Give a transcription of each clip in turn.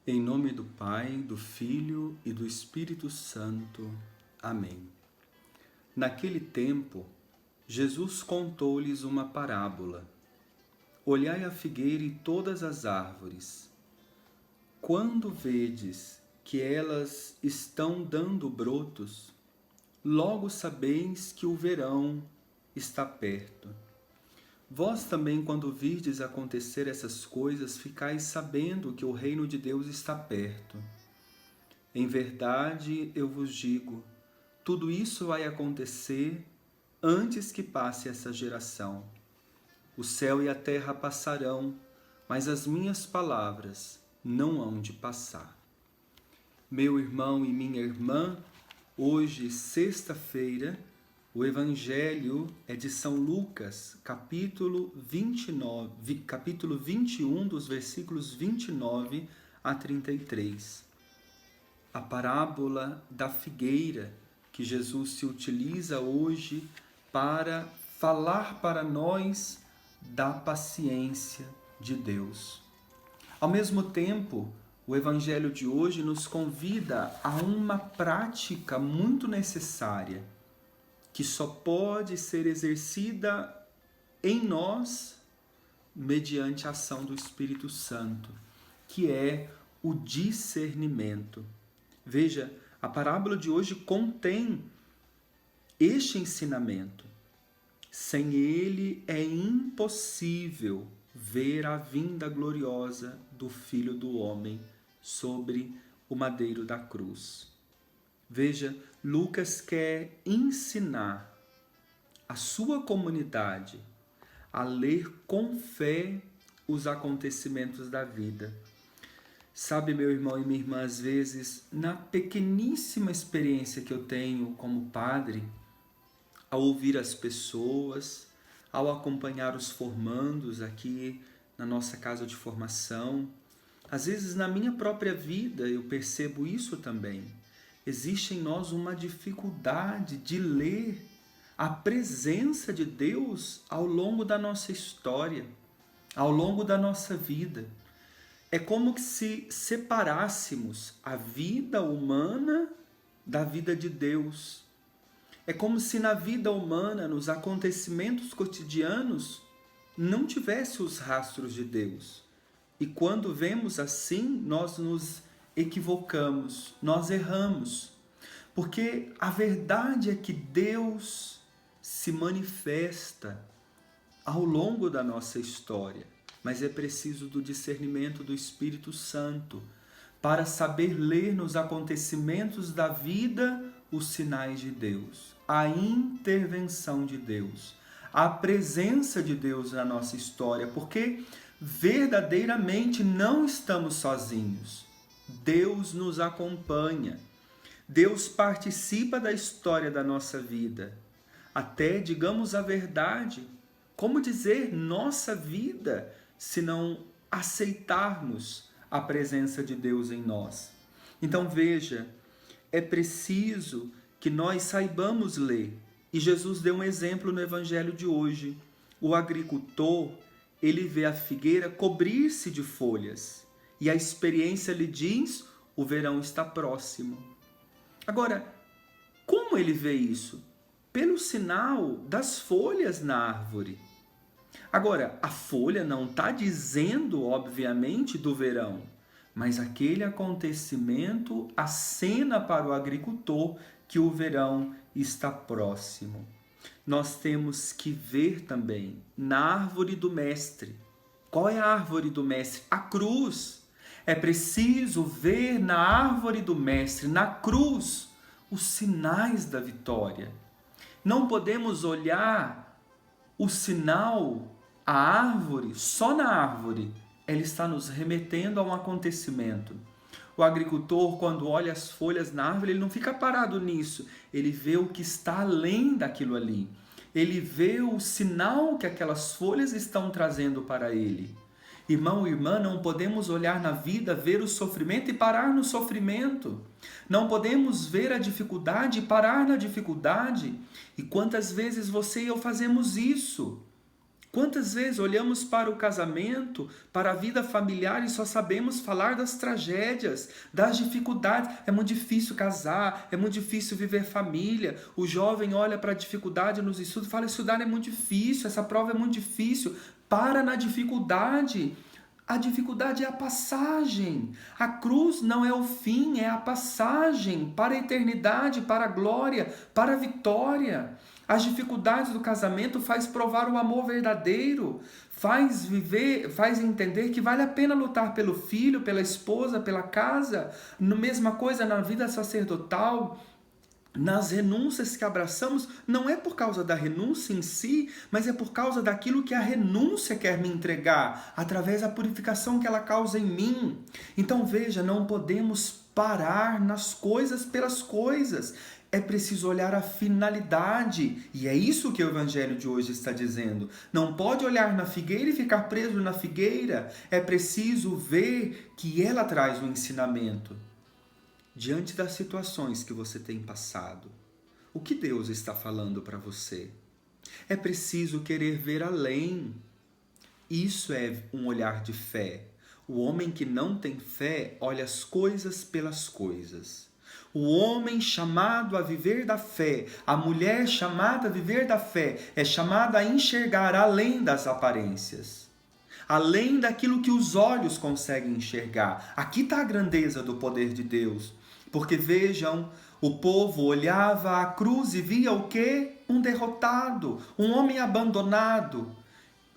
Em nome do Pai, do Filho e do Espírito Santo. Amém. Naquele tempo, Jesus contou-lhes uma parábola. Olhai a figueira e todas as árvores. Quando vedes que elas estão dando brotos, logo sabeis que o verão está perto. Vós também, quando virdes acontecer essas coisas, ficais sabendo que o reino de Deus está perto. Em verdade, eu vos digo, tudo isso vai acontecer antes que passe essa geração. O céu e a terra passarão, mas as minhas palavras não hão de passar. Meu irmão e minha irmã, hoje, sexta-feira, o Evangelho é de São Lucas, capítulo 21, dos versículos 29 a 33. A parábola da figueira que Jesus se utiliza hoje para falar para nós da paciência de Deus. Ao mesmo tempo, o Evangelho de hoje nos convida a uma prática muito necessária, que só pode ser exercida em nós mediante a ação do Espírito Santo, que é o discernimento. Veja, a parábola de hoje contém este ensinamento. Sem ele é impossível ver a vinda gloriosa do Filho do Homem sobre o madeiro da cruz. Veja, Lucas quer ensinar a sua comunidade a ler com fé os acontecimentos da vida. Sabe, meu irmão e minha irmã, às vezes, na pequeníssima experiência que eu tenho como padre, ao ouvir as pessoas, ao acompanhar os formandos aqui na nossa casa de formação, às vezes na minha própria vida eu percebo isso também. Existe em nós uma dificuldade de ler a presença de Deus ao longo da nossa história, ao longo da nossa vida. É como se separássemos a vida humana da vida de Deus. É como se na vida humana, nos acontecimentos cotidianos, não tivesse os rastros de Deus. E quando vemos assim, nós nos equivocamos, nós erramos. Porque a verdade é que Deus se manifesta ao longo da nossa história, mas é preciso do discernimento do Espírito Santo para saber ler nos acontecimentos da vida os sinais de Deus, a intervenção de Deus, a presença de Deus na nossa história, porque verdadeiramente não estamos sozinhos. Deus nos acompanha. Deus participa da história da nossa vida. Até, digamos a verdade, como dizer nossa vida se não aceitarmos a presença de Deus em nós? Então veja, é preciso que nós saibamos ler. E Jesus deu um exemplo no Evangelho de hoje. O agricultor, ele vê a figueira cobrir-se de folhas. E a experiência lhe diz, o verão está próximo. Agora, como ele vê isso? Pelo sinal das folhas na árvore. Agora, a folha não está dizendo, obviamente, do verão, mas aquele acontecimento acena para o agricultor que o verão está próximo. Nós temos que ver também na árvore do Mestre. Qual é a árvore do Mestre? A cruz. É preciso ver na árvore do Mestre, na cruz, os sinais da vitória. Não podemos olhar o sinal, a árvore, só na árvore. Ela está nos remetendo a um acontecimento. O agricultor, quando olha as folhas na árvore, ele não fica parado nisso. Ele vê o que está além daquilo ali. Ele vê o sinal que aquelas folhas estão trazendo para ele. Irmão e irmã, não podemos olhar na vida, ver o sofrimento e parar no sofrimento. Não podemos ver a dificuldade e parar na dificuldade. E quantas vezes você e eu fazemos isso? Quantas vezes olhamos para o casamento, para a vida familiar e só sabemos falar das tragédias, das dificuldades. É muito difícil casar, é muito difícil viver família. O jovem olha para a dificuldade nos estudos e fala: estudar é muito difícil, essa prova é muito difícil. Para na dificuldade. A dificuldade é a passagem. A cruz não é o fim, é a passagem para a eternidade, para a glória, para a vitória. As dificuldades do casamento faz provar o amor verdadeiro, faz viver, faz entender que vale a pena lutar pelo filho, pela esposa, pela casa. Mesma coisa na vida sacerdotal. Nas renúncias que abraçamos, não é por causa da renúncia em si, mas é por causa daquilo que a renúncia quer me entregar, através da purificação que ela causa em mim. Então veja, não podemos parar nas coisas pelas coisas. É preciso olhar a finalidade, e é isso que o Evangelho de hoje está dizendo. Não pode olhar na figueira e ficar preso na figueira, é preciso ver que ela traz o ensinamento. Diante das situações que você tem passado, o que Deus está falando para você? É preciso querer ver além. Isso é um olhar de fé. O homem que não tem fé olha as coisas pelas coisas. O homem chamado a viver da fé, a mulher chamada a viver da fé, é chamada a enxergar além das aparências. Além daquilo que os olhos conseguem enxergar. Aqui está a grandeza do poder de Deus. Porque vejam, o povo olhava a cruz e via o quê? Um derrotado, um homem abandonado.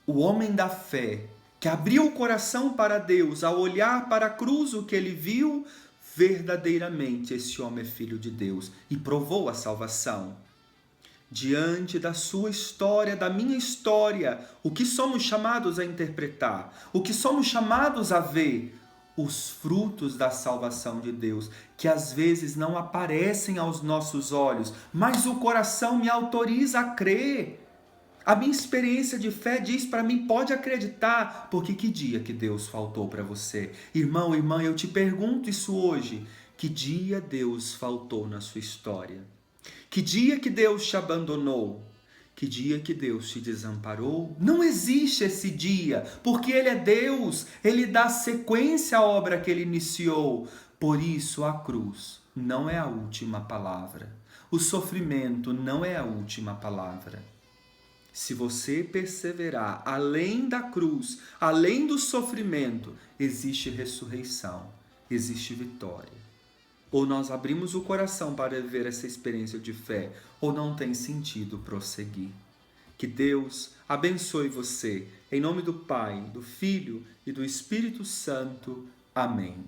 O homem da fé, que abriu o coração para Deus, ao olhar para a cruz, o que ele viu, verdadeiramente esse homem é filho de Deus e provou a salvação. Diante da sua história, da minha história, o que somos chamados a interpretar, o que somos chamados a ver, os frutos da salvação de Deus, que às vezes não aparecem aos nossos olhos, mas o coração me autoriza a crer. A minha experiência de fé diz para mim, pode acreditar, porque que dia que Deus faltou para você? Irmão, irmã, eu te pergunto isso hoje, que dia Deus faltou na sua história? Que dia que Deus te abandonou? Que dia que Deus te desamparou? Não existe esse dia, porque Ele é Deus, Ele dá sequência à obra que Ele iniciou. Por isso a cruz não é a última palavra. O sofrimento não é a última palavra. Se você perseverar além da cruz, além do sofrimento, existe ressurreição, existe vitória. Ou nós abrimos o coração para viver essa experiência de fé, ou não tem sentido prosseguir. Que Deus abençoe você. Em nome do Pai, do Filho e do Espírito Santo. Amém.